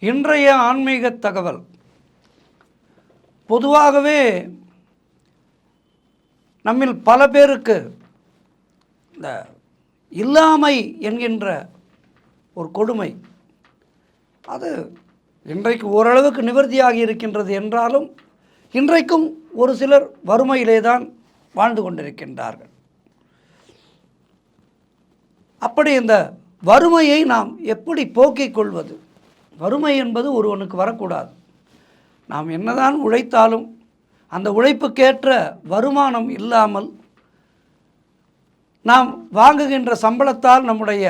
இன்றைய ஆன்மீக தகவல் பொதுவாகவே நம்மில் பல பேருக்கு இந்த இல்லாமை என்கின்ற ஒரு கொடுமை அது இன்றைக்கு ஓரளவுக்கு நிவர்த்தியாகி இருக்கின்றது என்றாலும் இன்றைக்கும் ஒரு சிலர் வறுமையிலே தான் வாழ்ந்து கொண்டிருக்கின்றார்கள். அப்படி இந்த வறுமையை நாம் எப்படி போக்கிக் கொள்வது? வறுமை என்பது ஒருவனுக்கு வரக்கூடாது. நாம் என்னதான் உழைத்தாலும் அந்த உழைப்புக்கேற்ற வருமானம் இல்லாமல் நாம் வாங்குகின்ற சம்பளத்தால் நம்முடைய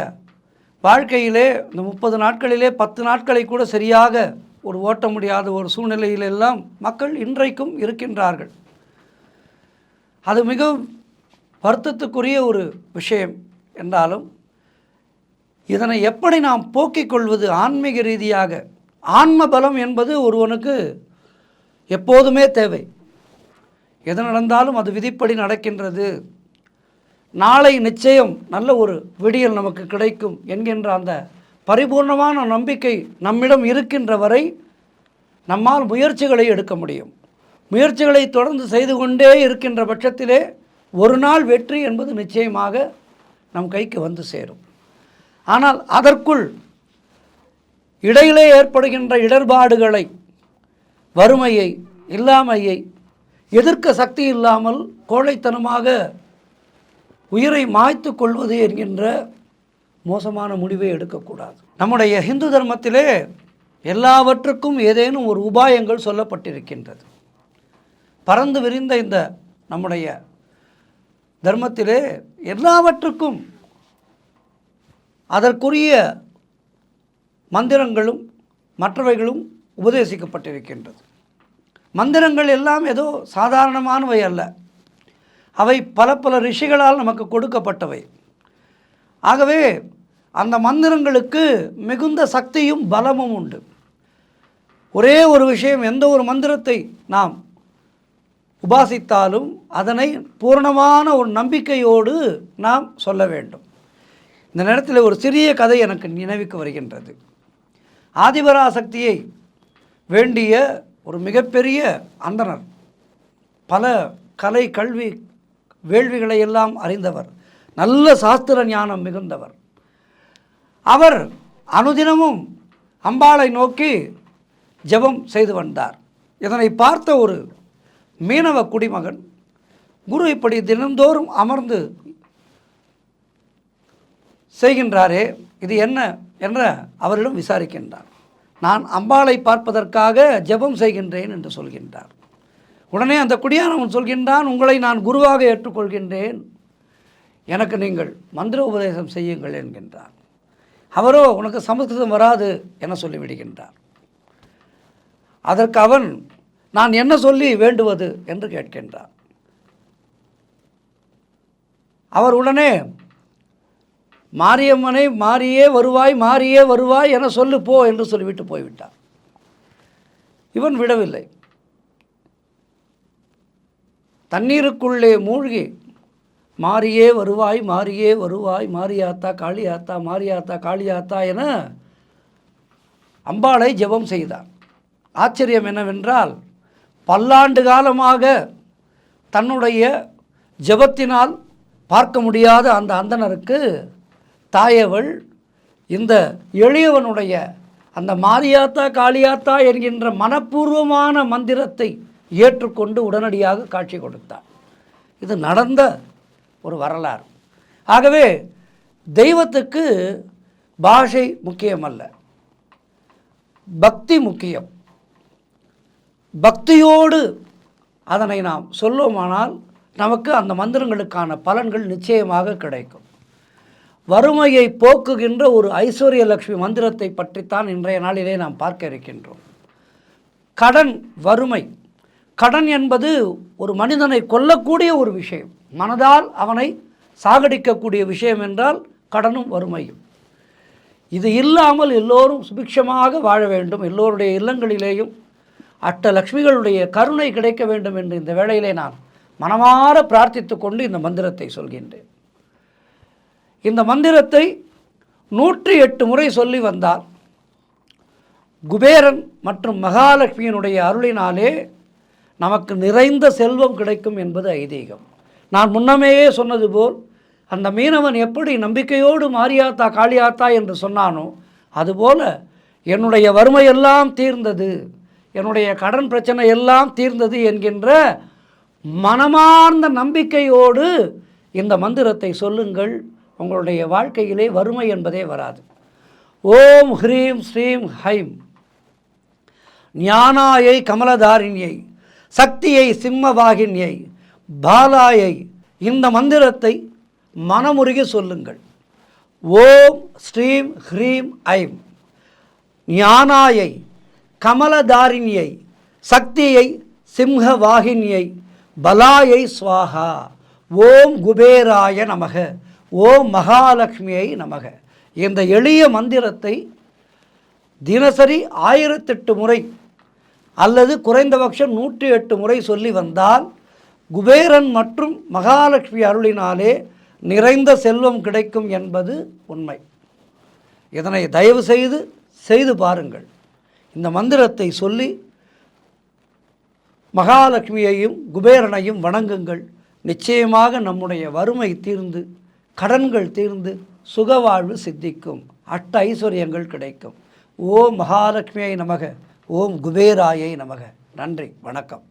வாழ்க்கையிலே இந்த 30 நாட்களிலே 10 நாட்களை கூட சரியாக ஒரு ஓட்ட முடியாத ஒரு சூழ்நிலையிலெல்லாம் மக்கள் இன்றைக்கும் இருக்கின்றார்கள். அது மிகவும் வருத்தத்துக்குரிய ஒரு விஷயம் என்றாலும் இதனை எப்படி நாம் போக்கிக் கொள்வது? ஆன்மீக ரீதியாக ஆன்ம பலம் என்பது ஒருவனுக்கு எப்போதுமே தேவை. எது நடந்தாலும் அது விதிப்படி நடக்கின்றது, நாளை நிச்சயம் நல்ல ஒரு விடியல் நமக்கு கிடைக்கும் என்கின்ற அந்த பரிபூர்ணமான நம்பிக்கை நம்மிடம் இருக்கின்ற வரை நம்மால் முயற்சிகளை எடுக்க முடியும். முயற்சிகளை தொடர்ந்து செய்து கொண்டே இருக்கின்ற பட்சத்திலே ஒரு நாள் வெற்றி என்பது நிச்சயமாக நம் கைக்கு வந்து சேரும். ஆனால் அதற்குள் இடையிலே ஏற்படுகின்ற இடர்பாடுகளை, வறுமையை, இல்லாமையை எதிர்க்க சக்தி இல்லாமல் கோழைத்தனமாக உயிரை மாய்த்து கொள்வது என்கின்ற மோசமான முடிவை எடுக்கக்கூடாது. நம்முடைய ஹிந்து தர்மத்திலே எல்லாவற்றுக்கும் ஏதேனும் ஒரு உபாயங்கள் சொல்லப்பட்டிருக்கின்றது. பறந்து விரிந்த இந்த நம்முடைய தர்மத்திலே எல்லாவற்றுக்கும் அதற்குரிய மந்திரங்களும் மற்றவைகளும் உபதேசிக்கப்பட்டிருக்கின்றது. மந்திரங்கள் எல்லாம் ஏதோ சாதாரணமானவை அல்ல, அவை பல பல ரிஷிகளால் நமக்கு கொடுக்கப்பட்டவை. ஆகவே அந்த மந்திரங்களுக்கு மிகுந்த சக்தியும் பலமும் உண்டு. ஒரே ஒரு விஷயம், எந்த ஒரு மந்திரத்தை நாம் உபாசித்தாலும் அதனை பூரணமான ஒரு நம்பிக்கையோடு நாம் சொல்ல வேண்டும். இந்த நேரத்தில் ஒரு சிறிய கதை எனக்கு நினைவுக்கு வருகின்றது. ஆதிபராசக்தியை வேண்டிய ஒரு மிகப்பெரிய அந்தணர், பல கலை கல்வி வேள்விகளை எல்லாம் அறிந்தவர், நல்ல சாஸ்திர ஞானம் மிகுந்தவர். அவர் அனுதினமும் அம்பாளை நோக்கி ஜெபம் செய்து வந்தார். இதனை பார்த்த ஒரு மீனவ குடிமகன், குரு இப்படி தினந்தோறும் அமர்ந்து செய்கின்றாரே, இது என்ன என்ற அவரிடம் விசாரிக்கின்றார். நான் அம்பாளை பார்ப்பதற்காக ஜெபம் செய்கின்றேன் என்று சொல்கின்றார். உடனே அந்த குடியானவன் சொல்கின்றான், உங்களை நான் குருவாக ஏற்றுக்கொள்கின்றேன், எனக்கு நீங்கள் மந்திர உபதேசம் செய்யுங்கள் என்கின்றார். அவரோ உனக்கு சமஸ்கிருதம் வராது என சொல்லிவிடுகின்றார். அதற்கு அவன், நான் என்ன சொல்லி வேண்டுவது என்று கேட்கின்றார். அவர் உடனே, மாரியம்மனை மாறியே வருவாய் மாறியே வருவாய் என சொல்லு போ என்று சொல்லிவிட்டு போய்விட்டார். இவன் விடவில்லை. தண்ணீருக்குள்ளே மூழ்கி மாறியே வருவாய் மாறியே வருவாய் மாரியாத்தா காளியாத்தா மாரியாத்தா காளியாத்தா என அம்பாளை ஜெபம் செய்தார். ஆச்சரியம் என்னவென்றால், பல்லாண்டு காலமாக தன்னுடைய ஜெபத்தினால் பார்க்க முடியாத அந்த அந்தணருக்கு தாயவள் இந்த எளியவனுடைய அந்த மாரியாத்தா காளியாத்தா என்கின்ற மனப்பூர்வமான மந்திரத்தை ஏற்றுக்கொண்டு உடனடியாக காட்சி கொடுத்தார். இது நடந்த ஒரு வரலாறு. ஆகவே தெய்வத்துக்கு பாஷை முக்கியமல்ல, பக்தி முக்கியம். பக்தியோடு அதனை நாம் சொல்லுவோமானால் நமக்கு அந்த மந்திரங்களுக்கான பலன்கள் நிச்சயமாக கிடைக்கும். வறுமையை போக்குகின்ற ஒரு ஐஸ்வர்ய லட்சுமி மந்திரத்தை பற்றித்தான் இன்றைய நாளிலே நாம் பார்க்க இருக்கின்றோம். கடன், வறுமை. கடன் என்பது ஒரு மனிதனை கொல்லக்கூடிய ஒரு விஷயம், மனதால் அவனை சாகடிக்கக்கூடிய விஷயம் என்றால் கடனும் வறுமையும். இது இல்லாமல் எல்லோரும் சுபிக்ஷமாக வாழ வேண்டும், எல்லோருடைய இல்லங்களிலேயும் அஷ்டலக்ஷ்மிகளுடைய கருணை கிடைக்க வேண்டும் என்று இந்த வேளையிலே நான் மனமாற பிரார்த்தித்து கொண்டு இந்த மந்திரத்தை சொல்கின்றேன். இந்த மந்திரத்தை 108 முறை சொல்லி வந்தால் குபேரன் மற்றும் மகாலட்சுமியினுடைய அருளினாலே நமக்கு நிறைந்த செல்வம் கிடைக்கும் என்பது ஐதீகம். நான் முன்னமேயே சொன்னது போல் அந்த மீனவன் எப்படி நம்பிக்கையோடு மாரியாத்தா காளியாத்தா என்று சொன்னானோ அதுபோல் என்னுடைய வறுமையெல்லாம் தீர்ந்தது, என்னுடைய கடன் பிரச்சனை எல்லாம் தீர்ந்தது என்கின்ற மனமார்ந்த நம்பிக்கையோடு இந்த மந்திரத்தை சொல்லுங்கள். உங்களுடைய வாழ்க்கையிலே வறுமை என்பதே வராது. ஓம் ஹ்ரீம் ஸ்ரீம் ஹைம் ஞானாயை கமலதாரிணியை சக்தியை சிம்மவாகினியை பாலாயை இந்த மந்திரத்தை மனமுருகி சொல்லுங்கள். ஓம் ஸ்ரீம் ஹ்ரீம் ஐம் ஞானாயை கமலதாரிணியை சக்தியை சிம்ஹவாகினியை பலாயை ஸ்வாஹா. ஓம் குபேராய நமக, ஓம் மகாலட்சுமியை நமக. இந்த எளிய மந்திரத்தை தினசரி 1008 முறை அல்லது குறைந்தபட்சம் 108 முறை சொல்லி வந்தால் குபேரன் மற்றும் மகாலட்சுமி அருளினாலே நிறைந்த செல்வம் கிடைக்கும் என்பது உண்மை. இதனை தயவு செய்து பாருங்கள். இந்த மந்திரத்தை சொல்லி மகாலட்சுமியையும் குபேரனையும் வணங்குங்கள். நிச்சயமாக நம்முடைய வறுமை தீர்ந்து கடன்கள் தீர்ந்து சுகவாழ்வு சித்திக்கும், அஷ்ட ஐஸ்வர்யங்கள் கிடைக்கும். ஓம் மகாலட்சுமியை நமக, ஓம் குபேராயை நமக. நன்றி, வணக்கம்.